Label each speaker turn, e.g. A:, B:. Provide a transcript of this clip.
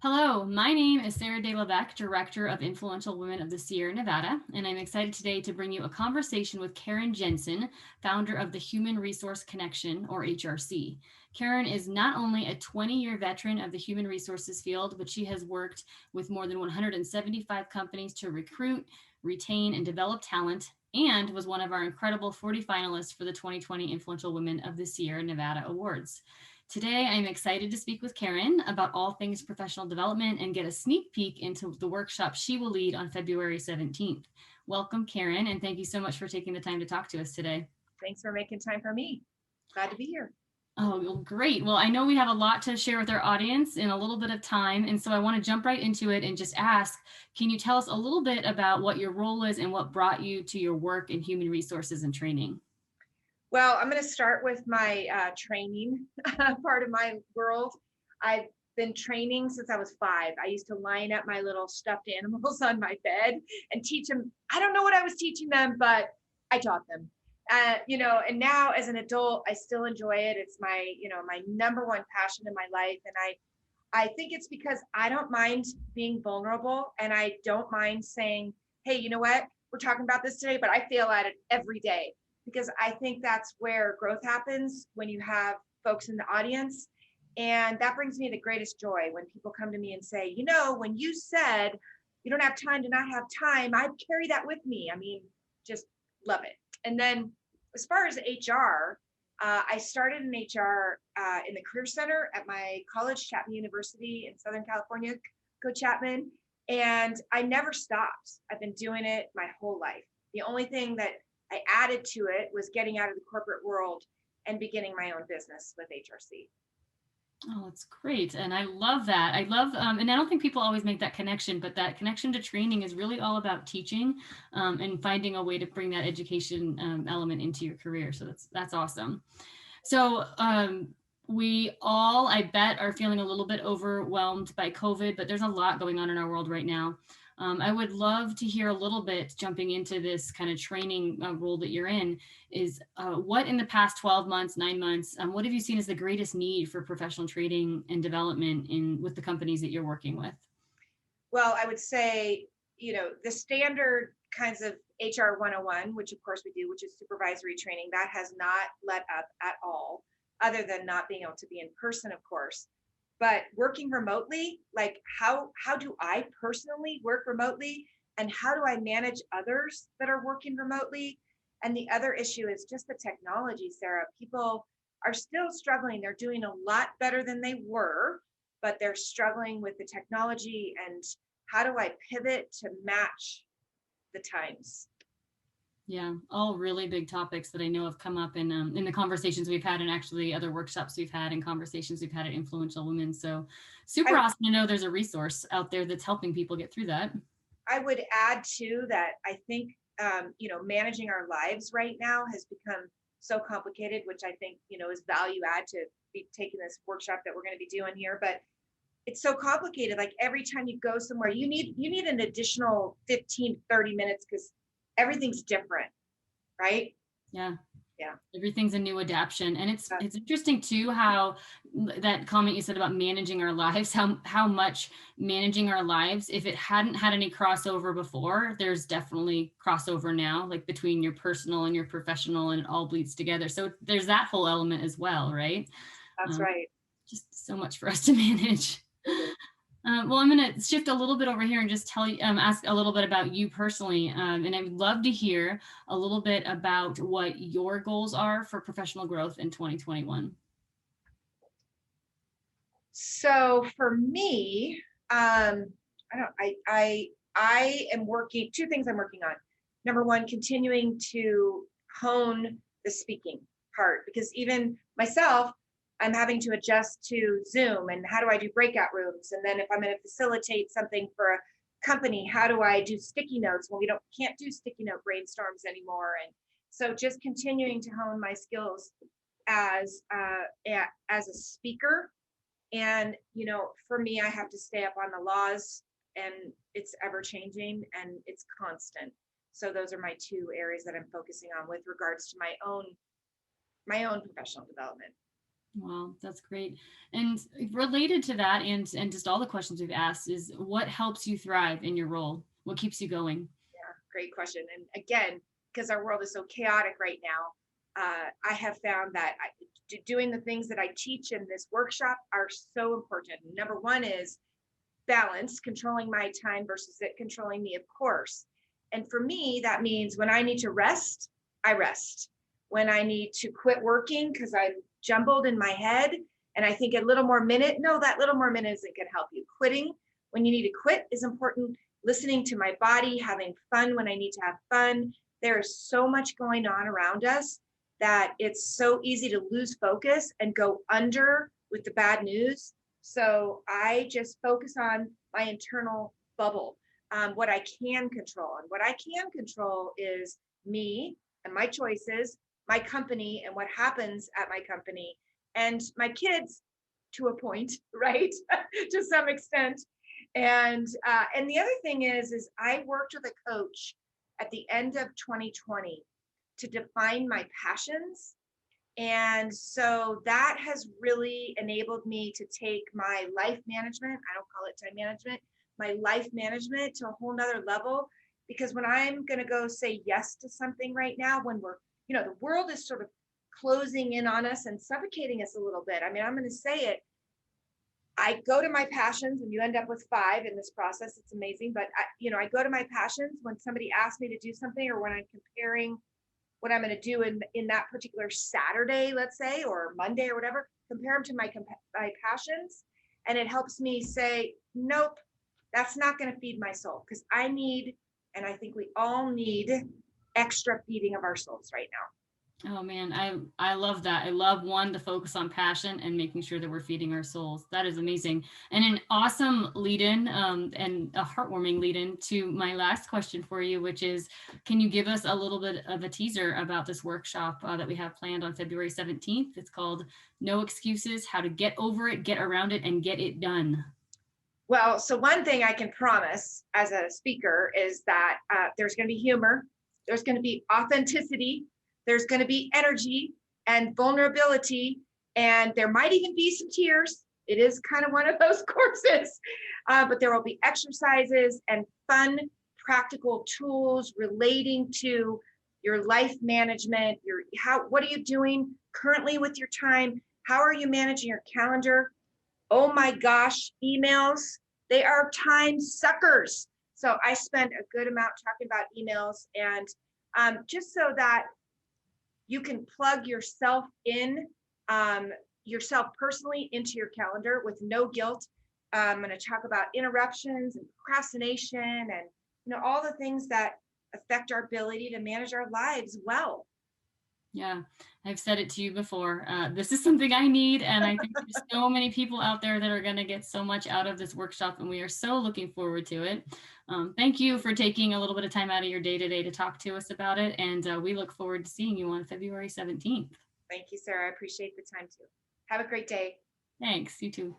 A: Hello, my name is Sarah De Lebec, Director of Influential Women of the Sierra Nevada, and I'm excited today to bring you a conversation with Karyn Jensen, founder of the Human Resource Connection, or HRC. Karyn is not only a 20-year veteran of the human resources field, but she has worked with more than 175 companies to recruit, retain, and develop talent, and was one of our incredible 40 finalists for the 2020 Influential Women of the Sierra Nevada Awards. Today, I'm excited to speak with Karyn about all things professional development and get a sneak peek into the workshop she will lead on February 17th. Welcome, Karyn, and thank you so much for taking the time to talk to us today.
B: Thanks for making time for me. Glad to be here.
A: Oh, well, great. Well, I know we have a lot to share with our audience in a little bit of time, and so I want to jump right into it and just ask, can you tell us a little bit about what your role is and what brought you to your work in human resources and training?
B: Well, I'm going to start with my training part of my world. I've been training since I was 5. I used to line up my little stuffed animals on my bed and teach them. I don't know what I was teaching them, but I taught them. And now as an adult, I still enjoy it. It's my number one passion in my life. And I think it's because I don't mind being vulnerable and I don't mind saying, hey, you know what? We're talking about this today, but I fail at it every day because I think that's where growth happens when you have folks in the audience. And that brings me the greatest joy when people come to me and say, when you said you don't have time to not have time, I carry that with me. I mean, just love it. And then as far as HR, I started in HR in the Career Center at my college, Chapman University in Southern California, go Chapman. And I never stopped. I've been doing it my whole life. The only thing that I added to it was getting out of the corporate world and beginning my own business with HRC.
A: Oh, that's great. And I love that. I love, and I don't think people always make that connection, but that connection to training is really all about teaching and finding a way to bring that education element into your career. So that's awesome. So we all, I bet, are feeling a little bit overwhelmed by COVID, but there's a lot going on in our world right now. I would love to hear a little bit, jumping into this kind of training role that you're in, is what in the past 12 months, 9 months, what have you seen as the greatest need for professional training and development with the companies that you're working with?
B: Well, I would say, the standard kinds of HR 101, which of course we do, which is supervisory training, that has not let up at all, other than not being able to be in person, of course. But working remotely, like how do I personally work remotely, and how do I manage others that are working remotely? And the other issue is just the technology, Sarah. People are still struggling. They're doing a lot better than they were, but they're struggling with the technology and how do I pivot to match the times?
A: Yeah, all really big topics that I know have come up in the conversations we've had, and actually other workshops we've had and conversations we've had at Influential Women. So super
B: I,
A: awesome to know there's a resource out there that's helping people get through that.
B: I would add too that I think managing our lives right now has become so complicated, which I think is value add to be taking this workshop that we're going to be doing here. But it's so complicated. Like every time you go somewhere, you need an additional 15, 30 minutes because everything's different, right?
A: Yeah.
B: Yeah.
A: Everything's a new adaptation. And it's
B: Uh,
A: it's interesting too how that comment you said about managing our lives, how much managing our lives, if it hadn't had any crossover before, there's definitely crossover now, like between your personal and your professional, and it all bleeds together. So there's that whole element as well, right?
B: that's
A: Um,
B: right.
A: just so much for us to manage. Well, I'm going to shift a little bit over here and just tell you, ask a little bit about you personally. And I would love to hear a little bit about what your goals are for professional growth in 2021.
B: So for me, I don't. I am working. Two things I'm working on. Number one, continuing to hone the speaking part because even myself, I'm having to adjust to Zoom and how do I do breakout rooms, and then if I'm going to facilitate something for a company, how do I do sticky notes when we can't do sticky note brainstorms anymore, and so just continuing to hone my skills as as a speaker and, for me, I have to stay up on the laws and it's ever changing and it's constant. So those are my two areas that I'm focusing on with regards to my own professional development.
A: Wow, that's great. And related to that, and just all the questions we've asked, is what helps you thrive in your role? What keeps you going?
B: Yeah, great question. And again, because our world is so chaotic right now, I have found that doing the things that I teach in this workshop are so important. Number one is balance, controlling my time versus it controlling me, of course. And for me, that means when I need to rest, I rest. When I need to quit working because I'm jumbled in my head and I think a little more minute, no, that little more minute isn't going to help you. Quitting when you need to quit is important. Listening to my body, having fun when I need to have fun. There is so much going on around us that it's so easy to lose focus and go under with the bad news. So I just focus on my internal bubble, what I can control. And what I can control is me and my choices, my company and what happens at my company, and my kids to a point, right? To some extent. And the other thing is I worked with a coach at the end of 2020 to define my passions, and so that has really enabled me to take my life management, I don't call it time management, my life management to a whole nother level. Because when I'm going to go say yes to something right now, when the world is sort of closing in on us and suffocating us a little bit. I mean, I'm going to say it. I go to my passions, and you end up with 5 in this process. It's amazing. But I go to my passions when somebody asks me to do something, or when I'm comparing what I'm going to do in that particular Saturday, let's say, or Monday or whatever, compare them to my passions. And it helps me say, nope, that's not going to feed my soul, because I need, and I think we all need, extra feeding of our souls right now.
A: Oh man, I love that. I love one to focus on passion and making sure that we're feeding our souls. That is amazing, and an awesome lead-in, and a heartwarming lead-in to my last question for you, which is, can you give us a little bit of a teaser about this workshop that we have planned on February 17th? It's called "No Excuses: How to Get Over It, Get Around It, and Get It Done."
B: Well, so one thing I can promise as a speaker is that there's going to be humor, there's going to be authenticity, there's going to be energy and vulnerability, and there might even be some tears. It is kind of one of those courses, but there will be exercises and fun, practical tools relating to your life management. What are you doing currently with your time? How are you managing your calendar? Oh my gosh, emails, they are time suckers. So I spent a good amount talking about emails, and just so that you can plug yourself in, yourself personally, into your calendar with no guilt. I'm going to talk about interruptions and procrastination, and all the things that affect our ability to manage our lives well.
A: Yeah, I've said it to you before. This is something I need, and I think there's so many people out there that are going to get so much out of this workshop, and we are so looking forward to it. Thank you for taking a little bit of time out of your day today to talk to us about it, and we look forward to seeing you on February 17th.
B: Thank you, Sarah. I appreciate the time too. Have a great day.
A: Thanks. You too.